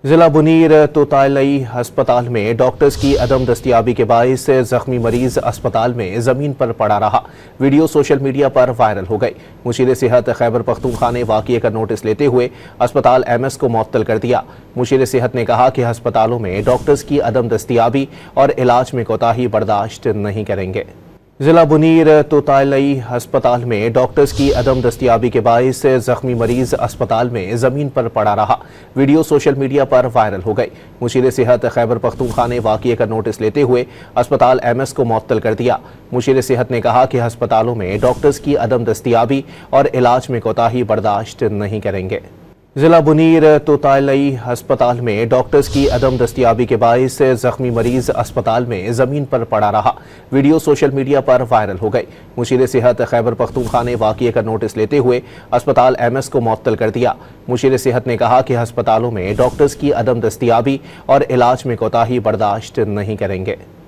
जिला बुनीर तोतालई अस्पताल में डॉक्टर्स की अदम दस्तियाबी के बाइस जख्मी मरीज अस्पताल में जमीन पर पड़ा रहा। वीडियो सोशल मीडिया पर वायरल हो गई। मुशीर सेहत खैबर पख्तूनख्वा ने वाक़ये का नोटिस लेते हुए अस्पताल MS को मुअत्तल कर दिया। मुशीर सेहत ने कहा कि अस्पतालों में डॉक्टर्स की अदम दस्तियाबी और इलाज में कोताही बर्दाश्त नहीं करेंगे। जिला बुनीर तोतालई अस्पताल में डॉक्टर्स की अदम दस्तियाबी के बाइस जख्मी मरीज अस्पताल में जमीन पर पड़ा रहा। वीडियो सोशल मीडिया पर वायरल हो गई। मुशीर सेहत खैबर पख्तूनख्वा ने वाक़ये का नोटिस लेते हुए अस्पताल MS को मुअत्तल कर दिया। मुशीर सेहत ने कहा कि अस्पतालों में डॉक्टर्स की अदम दस्तियाबी और इलाज में कोताही बर्दाश्त नहीं करेंगे। जिला बुनीर तोतालई अस्पताल में डॉक्टर्स की अदम दस्तियाबी के बाइस जख्मी मरीज अस्पताल में जमीन पर पड़ा रहा। वीडियो सोशल मीडिया पर वायरल हो गई। मुशीर सेहत खैबर पख्तूनख्वा ने वाक़ये का नोटिस लेते हुए अस्पताल MS को मुअत्तल कर दिया। मुशीर सेहत ने कहा कि अस्पतालों में डॉक्टर्स की अदम दस्तियाबी और इलाज में कोताही बर्दाश्त नहीं करेंगे।